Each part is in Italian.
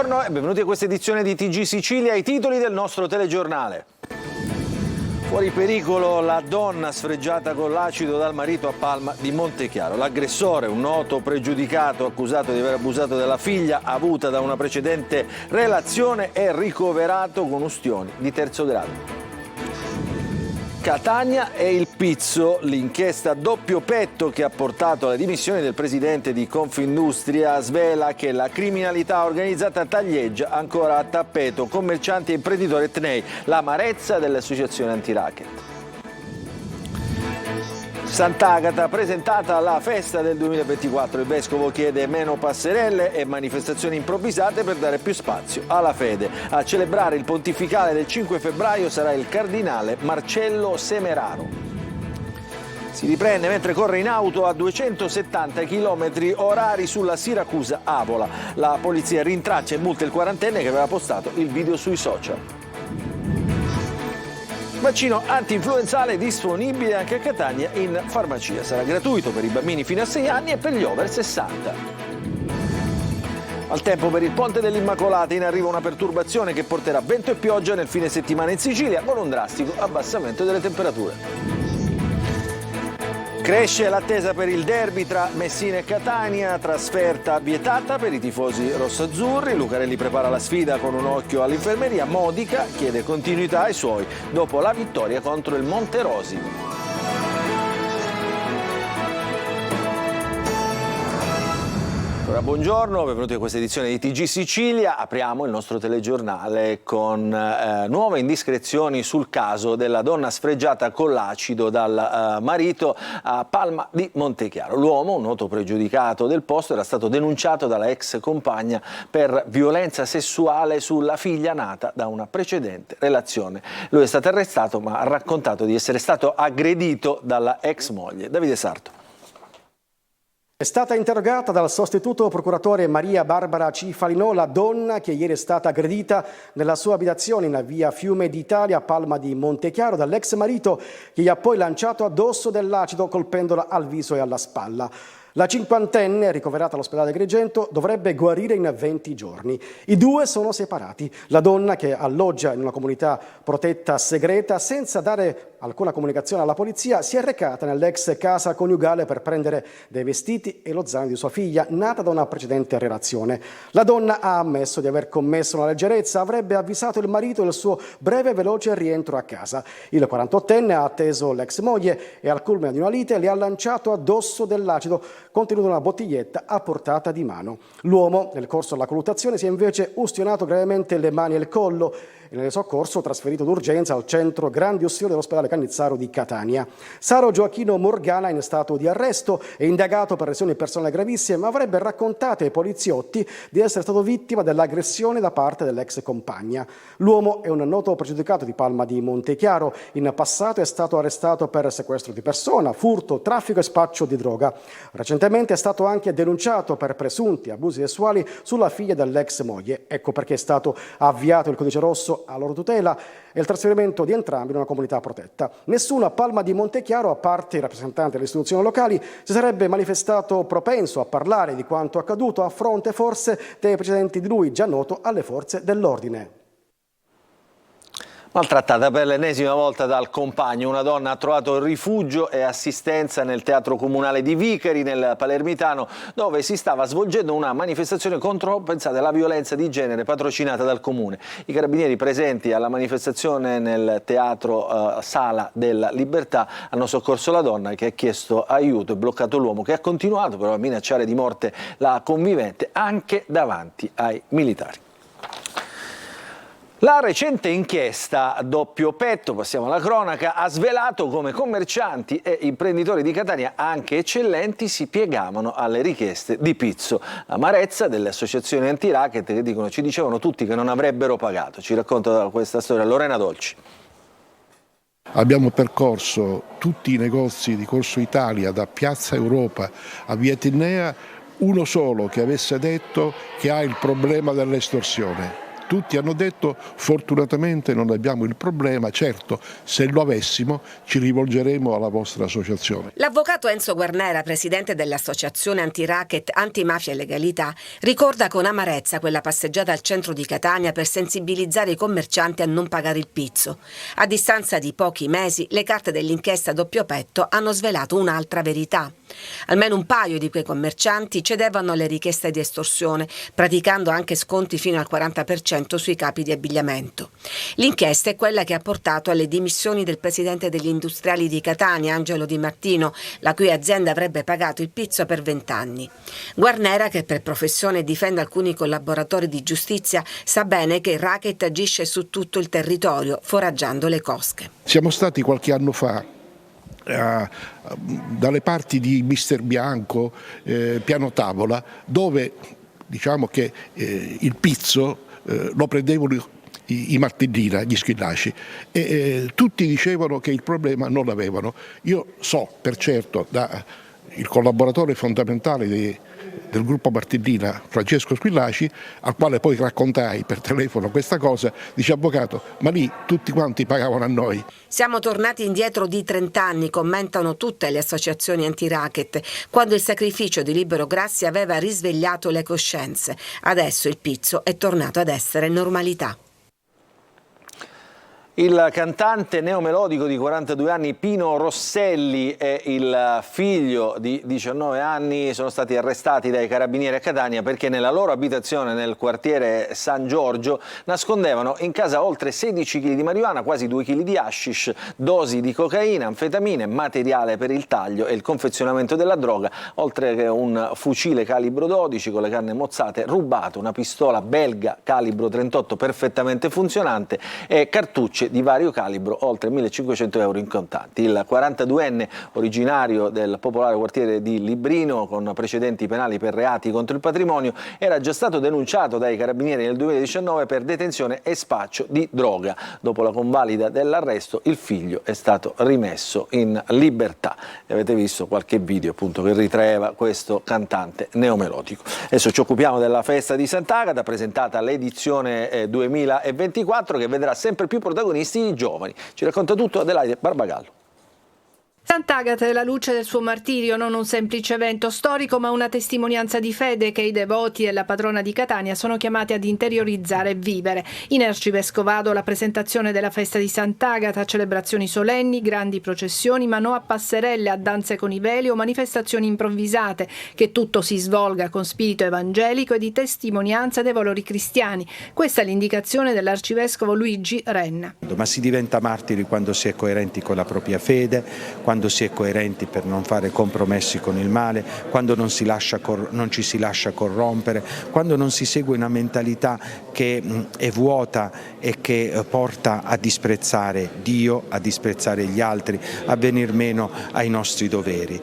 Buongiorno e benvenuti a questa edizione di TG Sicilia, i titoli del nostro telegiornale. Fuori pericolo la donna sfregiata con l'acido dal marito a Palma di Montechiaro. L'aggressore, un noto pregiudicato accusato di aver abusato della figlia avuta da una precedente relazione, è ricoverato con ustioni di terzo grado. Catania e il pizzo, l'inchiesta a doppio petto che ha portato alle dimissioni del presidente di Confindustria svela che la criminalità organizzata taglieggia ancora a tappeto commercianti e imprenditori etnei, l'amarezza delle associazioni antiracket. Sant'Agata, presentata alla festa del 2024, il vescovo chiede meno passerelle e manifestazioni improvvisate per dare più spazio alla fede. A celebrare il pontificale del 5 febbraio sarà il cardinale Marcello Semeraro. Si riprende mentre corre in auto a 270 km/h sulla Siracusa-Avola. La polizia rintraccia e multa il quarantenne che aveva postato il video sui social. Vaccino anti-influenzale disponibile anche a Catania in farmacia. Sarà gratuito per i bambini fino a 6 anni e per gli over 60. Al tempo per il Ponte dell'Immacolata in arrivo una perturbazione che porterà vento e pioggia nel fine settimana in Sicilia con un drastico abbassamento delle temperature. Cresce l'attesa per il derby tra Messina e Catania, trasferta vietata per i tifosi rossazzurri. Lucarelli prepara la sfida con un occhio all'infermeria. Modica chiede continuità ai suoi dopo la vittoria contro il Monterosi. Buongiorno, benvenuti a questa edizione di TG Sicilia. Apriamo il nostro telegiornale con nuove indiscrezioni sul caso della donna sfregiata con l'acido dal marito a Palma di Montechiaro. L'uomo, un noto pregiudicato del posto, era stato denunciato dalla ex compagna per violenza sessuale sulla figlia nata da una precedente relazione. Lui è stato arrestato ma ha raccontato di essere stato aggredito dalla ex moglie. Davide Sarto. È stata interrogata dal sostituto procuratore Maria Barbara Cifalinò la donna che ieri è stata aggredita nella sua abitazione in via Fiume d'Italia a Palma di Montechiaro dall'ex marito che gli ha poi lanciato addosso dell'acido colpendola al viso e alla spalla. La cinquantenne, ricoverata all'ospedale Agrigento, dovrebbe guarire in 20 giorni. I due sono separati. La donna, che alloggia in una comunità protetta segreta, senza dare alcuna comunicazione alla polizia, si è recata nell'ex casa coniugale per prendere dei vestiti e lo zaino di sua figlia, nata da una precedente relazione. La donna ha ammesso di aver commesso una leggerezza, avrebbe avvisato il marito del suo breve e veloce rientro a casa. Il 48enne ha atteso l'ex moglie e al culmine di una lite le ha lanciato addosso dell'acido contenuto in una bottiglietta a portata di mano. L'uomo, nel corso della colluttazione, si è invece ustionato gravemente le mani e il collo e nel soccorso trasferito d'urgenza al centro grandi ustioni dell'ospedale Cannizzaro di Catania. Saro Gioacchino Morgana è in stato di arresto e indagato per lesioni personali gravissime, ma avrebbe raccontato ai poliziotti di essere stato vittima dell'aggressione da parte dell'ex compagna. L'uomo è un noto pregiudicato di Palma di Montechiaro. In passato è stato arrestato per sequestro di persona, furto, traffico e spaccio di droga. Recentemente è stato anche denunciato per presunti abusi sessuali sulla figlia dell'ex moglie. Ecco perché è stato avviato il codice rosso a loro tutela e il trasferimento di entrambi in una comunità protetta. Nessuno a Palma di Montechiaro, a parte i rappresentanti delle istituzioni locali, si sarebbe manifestato propenso a parlare di quanto accaduto a fronte forse dei precedenti di lui, già noto alle forze dell'ordine. Maltrattata per l'ennesima volta dal compagno, una donna ha trovato rifugio e assistenza nel teatro comunale di Vicari, nel Palermitano, dove si stava svolgendo una manifestazione contro, pensate, la violenza di genere patrocinata dal comune. I carabinieri presenti alla manifestazione nel teatro Sala della Libertà hanno soccorso la donna che ha chiesto aiuto e bloccato l'uomo che ha continuato però a minacciare di morte la convivente anche davanti ai militari. La recente inchiesta a doppio petto, passiamo alla cronaca, ha svelato come commercianti e imprenditori di Catania, anche eccellenti, si piegavano alle richieste di pizzo. L'amarezza delle associazioni antiracket che dicono, ci dicevano tutti che non avrebbero pagato. Ci racconta questa storia Lorena Dolci. Abbiamo percorso tutti i negozi di Corso Italia, da Piazza Europa a Via Etnea, uno solo che avesse detto che ha il problema dell'estorsione. tutti hanno detto fortunatamente non abbiamo il problema, certo se lo avessimo ci rivolgeremo alla vostra associazione. L'avvocato Enzo Guarnera, presidente dell'associazione anti-racket, antimafia e legalità, ricorda con amarezza quella passeggiata al centro di Catania per sensibilizzare i commercianti a non pagare il pizzo. A distanza di pochi mesi le carte dell'inchiesta Doppio Petto hanno svelato un'altra verità. Almeno un paio di quei commercianti cedevano alle richieste di estorsione, praticando anche sconti fino al 40% sui capi di abbigliamento. L'inchiesta è quella che ha portato alle dimissioni del presidente degli industriali di Catania, Angelo Di Martino, la cui azienda avrebbe pagato il pizzo per 20 anni. Guarnera, che per professione difende alcuni collaboratori di giustizia, sa bene che il racket agisce su tutto il territorio, foraggiando le cosche. Siamo stati qualche anno fa dalle parti di Mister Bianco, Piano Tavola, dove diciamo che il pizzo lo prendevano i martellina, gli schillaci, e tutti dicevano che il problema non l'avevano. Io so per certo, da il collaboratore fondamentale del gruppo Martellina, Francesco Squillaci, al quale poi raccontai per telefono questa cosa, dice: avvocato, ma lì tutti quanti pagavano a noi. Siamo tornati indietro di 30 anni, commentano tutte le associazioni anti-racket, quando il sacrificio di Libero Grassi aveva risvegliato le coscienze. Adesso il pizzo è tornato ad essere normalità. Il cantante neomelodico di 42 anni Pino Rosselli e il figlio di 19 anni sono stati arrestati dai carabinieri a Catania perché nella loro abitazione nel quartiere San Giorgio nascondevano in casa oltre 16 kg di marijuana, quasi 2 kg di hashish, dosi di cocaina, anfetamine, materiale per il taglio e il confezionamento della droga, oltre che un fucile calibro 12 con le canne mozzate rubato, una pistola belga calibro 38 perfettamente funzionante e cartucce di vario calibro, oltre 1.500 euro in contanti. Il 42enne, originario del popolare quartiere di Librino, con precedenti penali per reati contro il patrimonio, era già stato denunciato dai carabinieri nel 2019 per detenzione e spaccio di droga. Dopo la convalida dell'arresto, il figlio è stato rimesso in libertà. E avete visto qualche video appunto che ritraeva questo cantante neomelodico. Adesso ci occupiamo della festa di Sant'Agata, presentata all'edizione 2024, che vedrà sempre più protagonisti i giovani. Ci racconta tutto Adelaide Barbagallo. Sant'Agata è la luce del suo martirio, non un semplice evento storico ma una testimonianza di fede che i devoti e la patrona di Catania sono chiamati ad interiorizzare e vivere. In Arcivescovado la presentazione della festa di Sant'Agata, celebrazioni solenni, grandi processioni, ma no a passerelle, a danze con i veli o manifestazioni improvvisate, che tutto si svolga con spirito evangelico e di testimonianza dei valori cristiani. Questa è l'indicazione dell'arcivescovo Luigi Renna. Ma si diventa martiri quando si è coerenti con la propria fede, quando si è coerenti per non fare compromessi con il male, quando non ci si lascia corrompere, quando non si segue una mentalità che è vuota e che porta a disprezzare Dio, a disprezzare gli altri, a venir meno ai nostri doveri.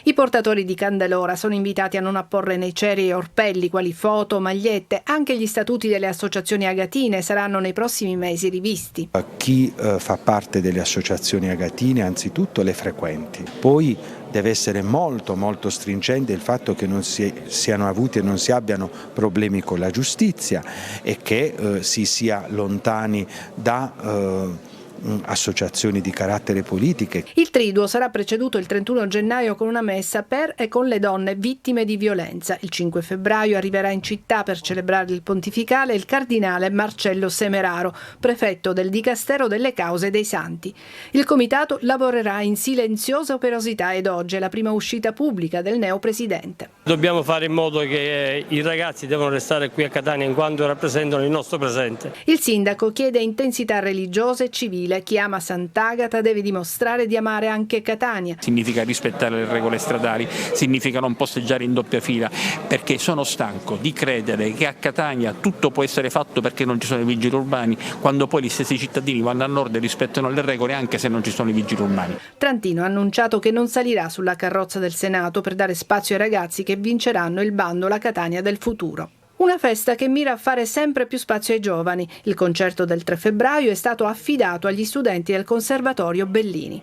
I portatori di candelora sono invitati a non apporre nei ceri e orpelli quali foto, magliette. Anche gli statuti delle associazioni agatine saranno nei prossimi mesi rivisti. Chi fa parte delle associazioni agatine anzitutto le frequenti, poi deve essere molto molto stringente il fatto che non si siano avuti e non si abbiano problemi con la giustizia e che si sia lontani da associazioni di carattere politiche. Il triduo sarà preceduto il 31 gennaio con una messa per e con le donne vittime di violenza. Il 5 febbraio arriverà in città per celebrare il pontificale il cardinale Marcello Semeraro, prefetto del Dicastero delle Cause dei Santi. Il comitato lavorerà in silenziosa operosità ed oggi è la prima uscita pubblica del neopresidente. Dobbiamo fare in modo che i ragazzi devono restare qui a Catania in quanto rappresentano il nostro presente. Il sindaco chiede intensità religiosa e civile. Chi ama Sant'Agata deve dimostrare di amare anche Catania. Significa rispettare le regole stradali, significa non posteggiare in doppia fila, perché sono stanco di credere che a Catania tutto può essere fatto perché non ci sono i vigili urbani, quando poi gli stessi cittadini vanno a nord e rispettano le regole anche se non ci sono i vigili urbani. Trantino ha annunciato che non salirà sulla carrozza del Senato per dare spazio ai ragazzi che vinceranno il bando La Catania del futuro. Una festa che mira a fare sempre più spazio ai giovani. Il concerto del 3 febbraio è stato affidato agli studenti del Conservatorio Bellini.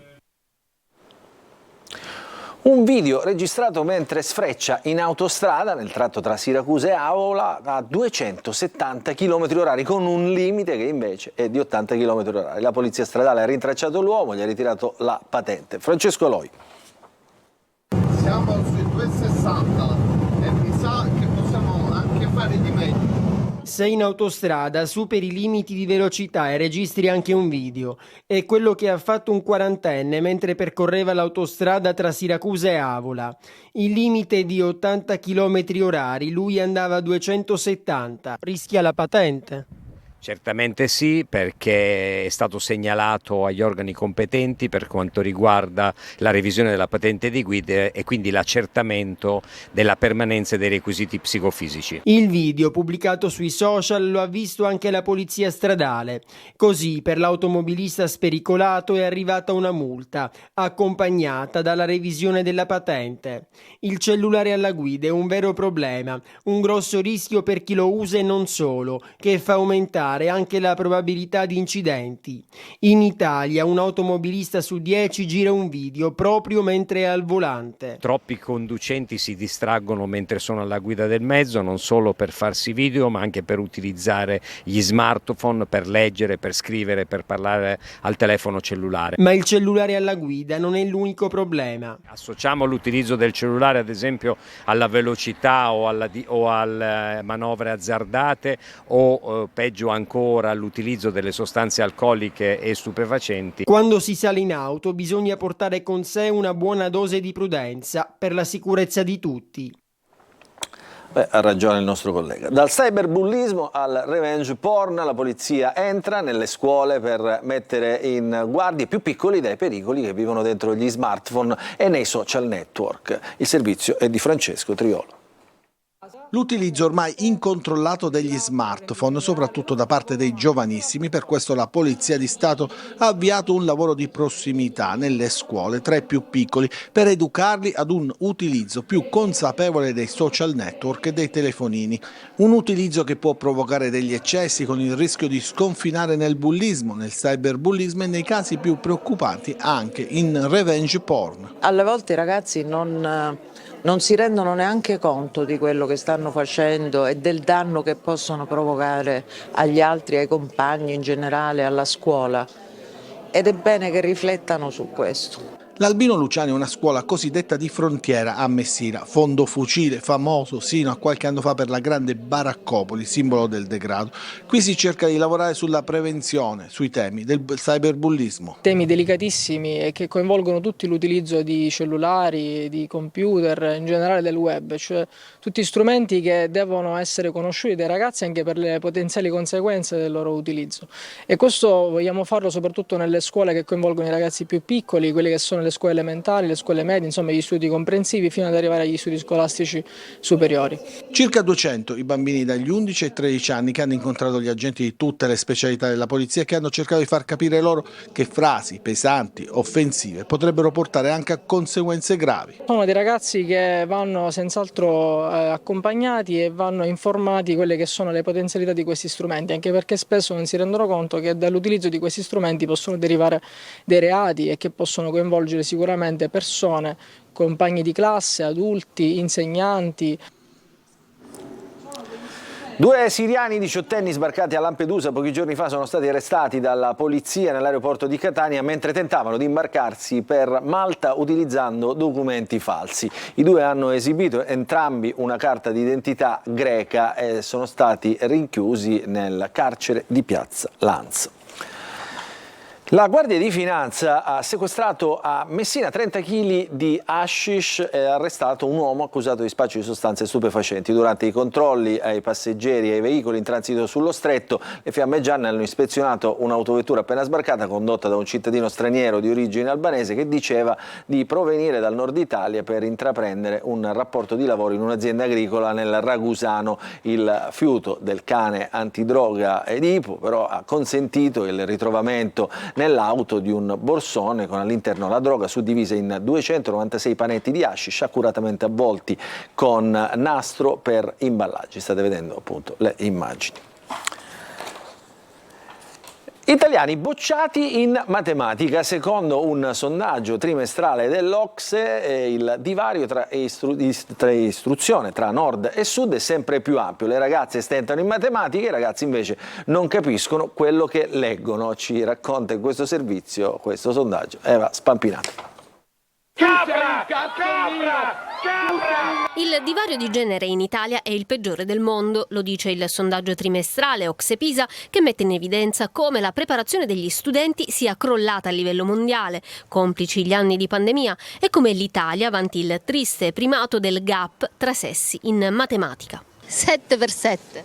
Un video registrato mentre sfreccia in autostrada nel tratto tra Siracusa e Avola a 270 km/h con un limite che invece è di 80 km/h. La polizia stradale ha rintracciato l'uomo, gli ha ritirato la patente. Francesco Loi. Siamo sui 260 e mi sa che possiamo anche fare di meglio. Sei in autostrada, superi i limiti di velocità e registri anche un video. È quello che ha fatto un quarantenne mentre percorreva l'autostrada tra Siracusa e Avola. Il limite è di 80 km/h, lui andava a 270. Rischia la patente? Certamente sì, perché è stato segnalato agli organi competenti per quanto riguarda la revisione della patente di guida e quindi l'accertamento della permanenza dei requisiti psicofisici. Il video pubblicato sui social lo ha visto anche la polizia stradale. Così per l'automobilista spericolato è arrivata una multa, accompagnata dalla revisione della patente. Il cellulare alla guida è un vero problema, un grosso rischio per chi lo usa e non solo, che fa aumentare anche la probabilità di incidenti. In Italia un automobilista su 10 gira un video proprio mentre è al volante. Troppi conducenti si distraggono mentre sono alla guida del mezzo, non solo per farsi video ma anche per utilizzare gli smartphone, per leggere, per scrivere, per parlare al telefono cellulare. Ma il cellulare alla guida non è l'unico problema. Associamo l'utilizzo del cellulare ad esempio alla velocità o alle manovre azzardate o peggio ancora all'utilizzo delle sostanze alcoliche e stupefacenti. Quando si sale in auto bisogna portare con sé una buona dose di prudenza per la sicurezza di tutti. Ha ragione il nostro collega. Dal cyberbullismo al revenge porn, la polizia entra nelle scuole per mettere in guardia i più piccoli dai pericoli che vivono dentro gli smartphone e nei social network. Il servizio è di Francesco Triolo. L'utilizzo ormai incontrollato degli smartphone, soprattutto da parte dei giovanissimi, per questo la Polizia di Stato ha avviato un lavoro di prossimità nelle scuole tra i più piccoli per educarli ad un utilizzo più consapevole dei social network e dei telefonini. Un utilizzo che può provocare degli eccessi con il rischio di sconfinare nel bullismo, nel cyberbullismo e nei casi più preoccupanti anche in revenge porn. Alle volte i ragazzi non si rendono neanche conto di quello che stanno facendo e del danno che possono provocare agli altri, ai compagni in generale, alla scuola. Ed è bene che riflettano su questo. L'Albino Luciani è una scuola cosiddetta di frontiera a Messina, fondo fucile famoso sino a qualche anno fa per la grande baraccopoli, simbolo del degrado. Qui si cerca di lavorare sulla prevenzione, sui temi del cyberbullismo. Temi delicatissimi e che coinvolgono tutti l'utilizzo di cellulari, di computer, in generale del web, cioè tutti strumenti che devono essere conosciuti dai ragazzi anche per le potenziali conseguenze del loro utilizzo. E questo vogliamo farlo soprattutto nelle scuole che coinvolgono i ragazzi più piccoli, quelli che sono le scuole elementari, le scuole medie, insomma gli studi comprensivi fino ad arrivare agli studi scolastici superiori. Circa 200 i bambini dagli 11 ai 13 anni che hanno incontrato gli agenti di tutte le specialità della polizia e che hanno cercato di far capire loro che frasi pesanti, offensive potrebbero portare anche a conseguenze gravi. Sono dei ragazzi che vanno senz'altro accompagnati e vanno informati quelle che sono le potenzialità di questi strumenti, anche perché spesso non si rendono conto che dall'utilizzo di questi strumenti possono derivare dei reati e che possono coinvolgere sicuramente persone, compagni di classe, adulti, insegnanti. 2 siriani diciottenni sbarcati a Lampedusa pochi giorni fa sono stati arrestati dalla polizia nell'aeroporto di Catania mentre tentavano di imbarcarsi per Malta utilizzando documenti falsi. I due hanno esibito entrambi una carta d'identità greca e sono stati rinchiusi nel carcere di Piazza Lanza. La Guardia di Finanza ha sequestrato a Messina 30 kg di hashish e ha arrestato un uomo accusato di spaccio di sostanze stupefacenti. Durante i controlli ai passeggeri e ai veicoli in transito sullo stretto, le fiamme gialle hanno ispezionato un'autovettura appena sbarcata condotta da un cittadino straniero di origine albanese che diceva di provenire dal nord Italia per intraprendere un rapporto di lavoro in un'azienda agricola nel Ragusano. Il fiuto del cane antidroga Edipo però ha consentito il ritrovamento nell'auto di un borsone con all'interno la droga suddivisa in 296 panetti di hashish accuratamente avvolti con nastro per imballaggi. State vedendo appunto le immagini. Italiani bocciati in matematica. Secondo un sondaggio trimestrale dell'OCSE, il divario tra istruzione tra nord e sud è sempre più ampio. Le ragazze stentano in matematica, i ragazzi invece non capiscono quello che leggono. Ci racconta in questo servizio, questo sondaggio, Eva Spampinato. Capra! Capra! Il divario di genere in Italia è il peggiore del mondo, lo dice il sondaggio trimestrale OCSE-PISA, che mette in evidenza come la preparazione degli studenti sia crollata a livello mondiale, complici gli anni di pandemia, e come l'Italia vanti il triste primato del gap tra sessi in matematica. 7/7.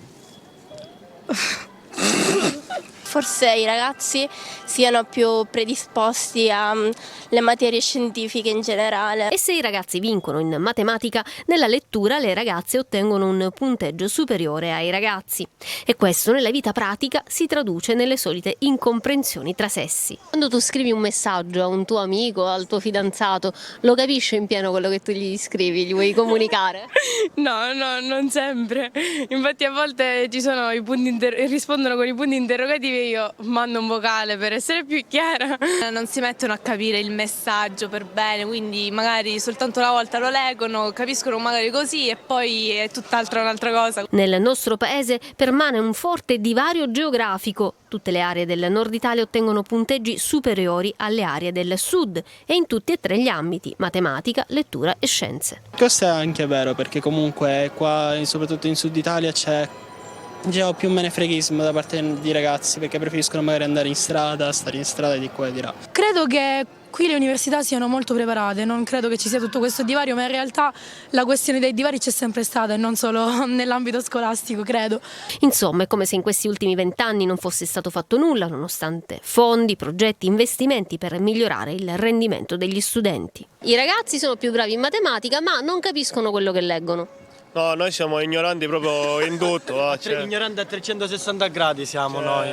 Forse i ragazzi siano più predisposti alle materie scientifiche in generale. E se i ragazzi vincono in matematica, nella lettura le ragazze ottengono un punteggio superiore ai ragazzi. E questo nella vita pratica si traduce nelle solite incomprensioni tra sessi. Quando tu scrivi un messaggio a un tuo amico, al tuo fidanzato, lo capisce in pieno quello che tu gli scrivi? Gli vuoi comunicare? No, non sempre. Infatti a volte ci sono i punti rispondono con i punti interrogativi e io mando un vocale per essere più chiara. Non si mettono a capire il messaggio per bene, quindi magari soltanto una volta lo leggono, capiscono magari così e poi è tutt'altro un'altra cosa. Nel nostro paese permane un forte divario geografico. Tutte le aree del nord Italia ottengono punteggi superiori alle aree del sud e in tutti e tre gli ambiti: matematica, lettura e scienze. Questo è anche vero, perché comunque qua, soprattutto in sud Italia, c'è più menefreghismo da parte di ragazzi, perché preferiscono magari andare in strada, stare in strada di qua e di là. Credo che qui le università siano molto preparate, non credo che ci sia tutto questo divario, ma in realtà la questione dei divari c'è sempre stata e non solo nell'ambito scolastico, credo. Insomma, è come se in questi ultimi 20 anni non fosse stato fatto nulla, nonostante fondi, progetti, investimenti per migliorare il rendimento degli studenti. I ragazzi sono più bravi in matematica, ma non capiscono quello che leggono. No, noi siamo ignoranti proprio in tutto. Ignoranti a 360 gradi siamo noi.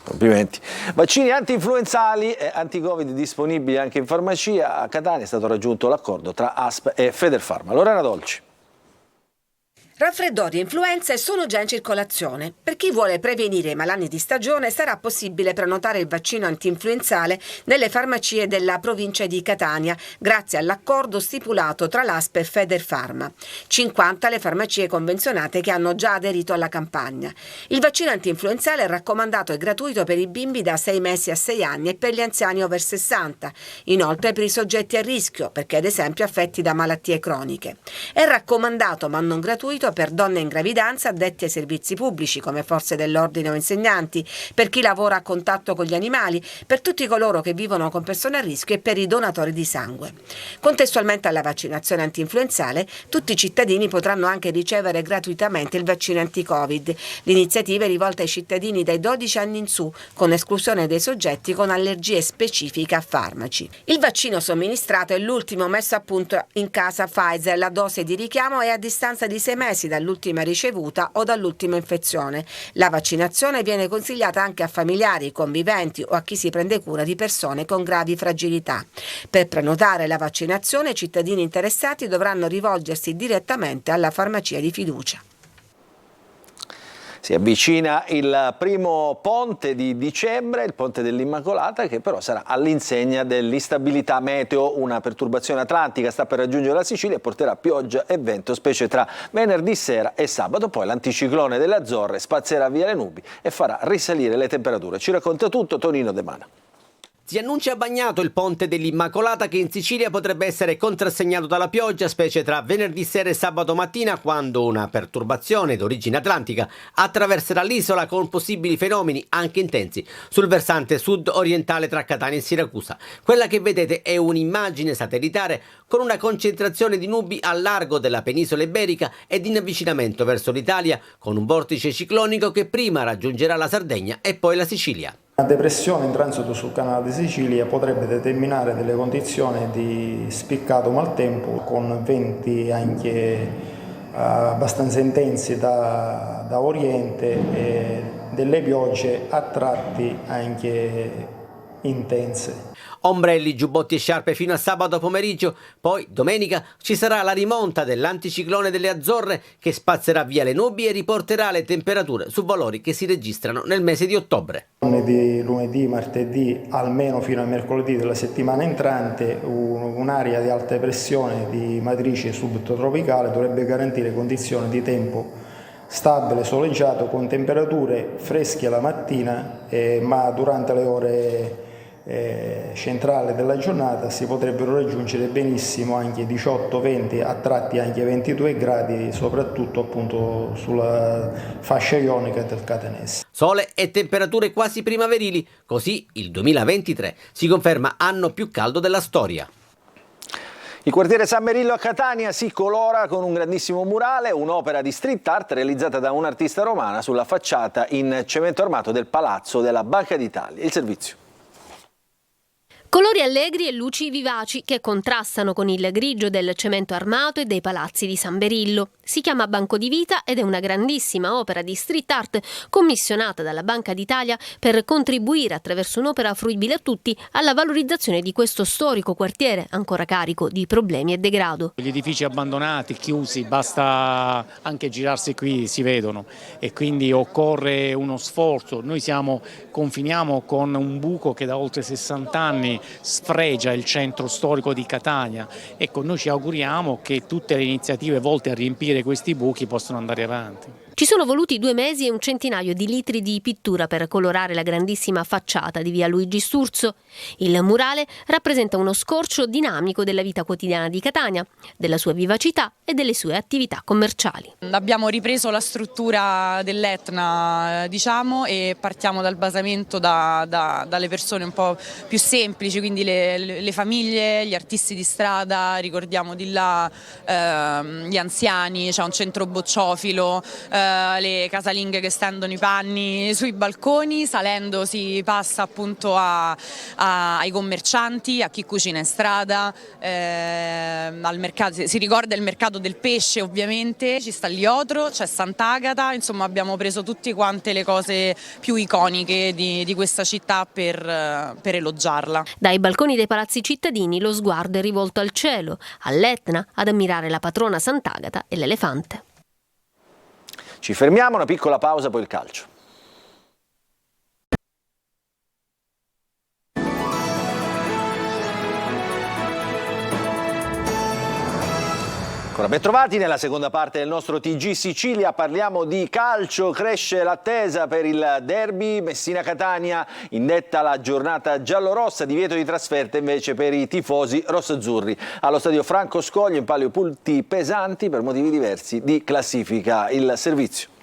Complimenti. Vaccini anti-influenzali e anti-Covid disponibili anche in farmacia. A Catania è stato raggiunto l'accordo tra ASP e Federfarma. Lorena Dolci. Raffreddori e influenze sono già in circolazione. Per chi vuole prevenire i malanni di stagione sarà possibile prenotare il vaccino antinfluenzale nelle farmacie della provincia di Catania, grazie all'accordo stipulato tra l'ASP e Federfarma. 50 le farmacie convenzionate che hanno già aderito alla campagna. Il vaccino antinfluenzale è raccomandato e gratuito per i bimbi da 6 mesi a 6 anni e per gli anziani over 60. Inoltre per i soggetti a rischio, perché ad esempio affetti da malattie croniche. È raccomandato ma non gratuito per donne in gravidanza, addetti ai servizi pubblici come forze dell'ordine o insegnanti, per chi lavora a contatto con gli animali, per tutti coloro che vivono con persone a rischio e per i donatori di sangue. Contestualmente alla vaccinazione antinfluenzale, tutti i cittadini potranno anche ricevere gratuitamente il vaccino anti-Covid. L'iniziativa è rivolta ai cittadini dai 12 anni in su, con esclusione dei soggetti con allergie specifiche a farmaci. Il vaccino somministrato è l'ultimo messo a punto in casa Pfizer. La dose di richiamo è a distanza di 6 mesi dall'ultima ricevuta o dall'ultima infezione. La vaccinazione viene consigliata anche a familiari, conviventi o a chi si prende cura di persone con gravi fragilità. Per prenotare la vaccinazione, i cittadini interessati dovranno rivolgersi direttamente alla farmacia di fiducia. Si avvicina il primo ponte di dicembre, il ponte dell'Immacolata, che però sarà all'insegna dell'instabilità meteo. Una perturbazione atlantica sta per raggiungere la Sicilia e porterà pioggia e vento, specie tra venerdì sera e sabato. Poi l'anticiclone delle Azzorre spazzerà via le nubi e farà risalire le temperature. Ci racconta tutto Tonino De Mana. Si annuncia bagnato il ponte dell'Immacolata, che in Sicilia potrebbe essere contrassegnato dalla pioggia, specie tra venerdì sera e sabato mattina, quando una perturbazione d'origine atlantica attraverserà l'isola con possibili fenomeni anche intensi sul versante sud-orientale tra Catania e Siracusa. Quella che vedete è un'immagine satellitare con una concentrazione di nubi al largo della penisola iberica ed in avvicinamento verso l'Italia, con un vortice ciclonico che prima raggiungerà la Sardegna e poi la Sicilia. Una depressione in transito sul canale di Sicilia potrebbe determinare delle condizioni di spiccato maltempo con venti anche abbastanza intensi da oriente e delle piogge a tratti anche intense. Ombrelli, giubbotti e sciarpe fino a sabato pomeriggio, poi domenica ci sarà la rimonta dell'anticiclone delle Azzorre che spazzerà via le nubi e riporterà le temperature su valori che si registrano nel mese di ottobre. Lunedì, martedì, almeno fino a mercoledì della settimana entrante, un'area di alta pressione di matrice subtropicale dovrebbe garantire condizioni di tempo stabile, soleggiato, con temperature fresche alla mattina, ma durante le ore centrale della giornata si potrebbero raggiungere benissimo anche 18-20, a tratti anche 22 gradi, soprattutto appunto sulla fascia ionica del Catanese. Sole e temperature quasi primaverili, così il 2023 si conferma anno più caldo della storia. Il quartiere San Merillo a Catania si colora con un grandissimo murale, un'opera di street art realizzata da un'artista romana sulla facciata in cemento armato del Palazzo della Banca d'Italia. Il servizio. Colori allegri e luci vivaci che contrastano con il grigio del cemento armato e dei palazzi di San Berillo. Si chiama Banco di Vita ed è una grandissima opera di street art commissionata dalla Banca d'Italia per contribuire attraverso un'opera fruibile a tutti alla valorizzazione di questo storico quartiere ancora carico di problemi e degrado. Gli edifici abbandonati, chiusi, basta anche girarsi qui, si vedono, e quindi occorre uno sforzo. Noi confiniamo con un buco che da oltre 60 anni sfregia il centro storico di Catania. Ecco, noi ci auguriamo che tutte le iniziative volte a riempire questi buchi possano andare avanti. Ci sono voluti 2 mesi e un centinaio di litri di pittura per colorare la grandissima facciata di via Luigi Sturzo. Il murale rappresenta uno scorcio dinamico della vita quotidiana di Catania, della sua vivacità e delle sue attività commerciali. Abbiamo ripreso la struttura dell'Etna, e partiamo dal basamento dalle persone un po' più semplici, quindi le famiglie, gli artisti di strada, ricordiamo di là gli anziani, c'è un centro bocciofilo, le casalinghe che stendono i panni sui balconi, salendo si passa appunto ai commercianti, a chi cucina in strada, al mercato, si ricorda il mercato del pesce ovviamente, ci sta l'Iotro, c'è Sant'Agata, insomma abbiamo preso tutte quante le cose più iconiche di questa città per elogiarla. Dai balconi dei palazzi cittadini lo sguardo è rivolto al cielo, all'Etna, ad ammirare la patrona Sant'Agata e l'elefante. Ci fermiamo, una piccola pausa, poi il calcio. Ancora ben trovati nella seconda parte del nostro TG Sicilia, parliamo di calcio, cresce l'attesa per il derby Messina-Catania, indetta la giornata giallorossa, divieto di trasferta invece per i tifosi rossazzurri. Allo stadio Franco Scoglio in palio punti pesanti per motivi diversi di classifica. Il servizio.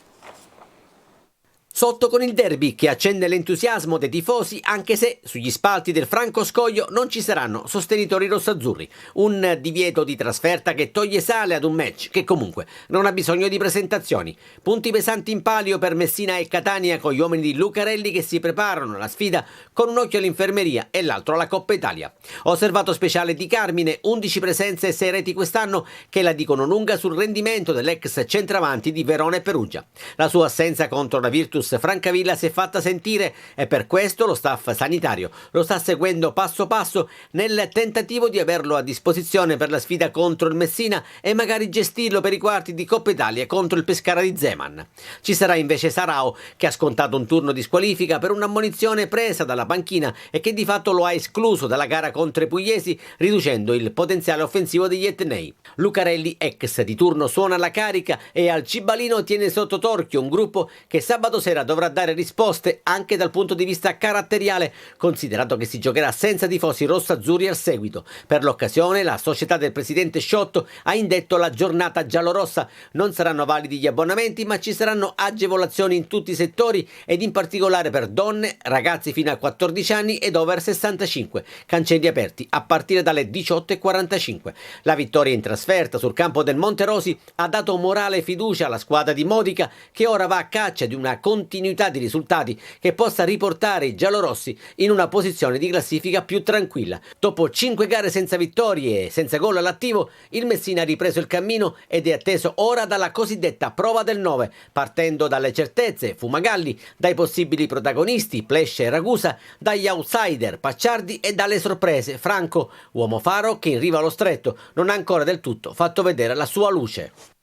Sotto con il derby che accende l'entusiasmo dei tifosi, anche se sugli spalti del Franco Scoglio non ci saranno sostenitori rossazzurri. Un divieto di trasferta che toglie sale ad un match che comunque non ha bisogno di presentazioni. Punti pesanti in palio per Messina e Catania, con gli uomini di Lucarelli che si preparano alla sfida con un occhio all'infermeria e l'altro alla Coppa Italia. Osservato speciale di Carmine, 11 presenze e 6 reti quest'anno che la dicono lunga sul rendimento dell'ex centravanti di Verona e Perugia. La sua assenza contro la Virtus Francavilla si è fatta sentire e per questo lo staff sanitario lo sta seguendo passo passo nel tentativo di averlo a disposizione per la sfida contro il Messina e magari gestirlo per i quarti di Coppa Italia contro il Pescara di Zeman. Ci sarà invece Sarao, che ha scontato un turno di squalifica per un'ammonizione presa dalla panchina e che di fatto lo ha escluso dalla gara contro i pugliesi, riducendo il potenziale offensivo degli etnei. Lucarelli, ex di turno, suona la carica e al Cibalino tiene sotto torchio un gruppo che sabato sera dovrà dare risposte anche dal punto di vista caratteriale, considerato che si giocherà senza tifosi rossazzurri al seguito. Per l'occasione la società del presidente Sciotto ha indetto la giornata giallorossa. Non saranno validi gli abbonamenti, ma ci saranno agevolazioni in tutti i settori ed in particolare per donne, ragazzi fino a 14 anni ed over 65. Cancelli aperti a partire dalle 18:45. La vittoria in trasferta sul campo del Monterosi ha dato morale e fiducia alla squadra di Modica, che ora va a caccia di una condizione continuità di risultati che possa riportare i giallorossi in una posizione di classifica più tranquilla. Dopo 5 gare senza vittorie e senza gol all'attivo, il Messina ha ripreso il cammino ed è atteso ora dalla cosiddetta prova del 9, partendo dalle certezze Fumagalli, dai possibili protagonisti Plesce e Ragusa, dagli outsider Pacciardi e dalle sorprese Franco, uomo faro che in riva allo stretto non ha ancora del tutto fatto vedere la sua luce.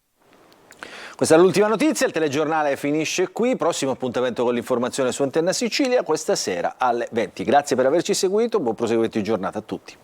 Questa è l'ultima notizia, il telegiornale finisce qui, prossimo appuntamento con l'informazione su Antenna Sicilia questa sera alle 20. Grazie per averci seguito, buon proseguimento di giornata a tutti.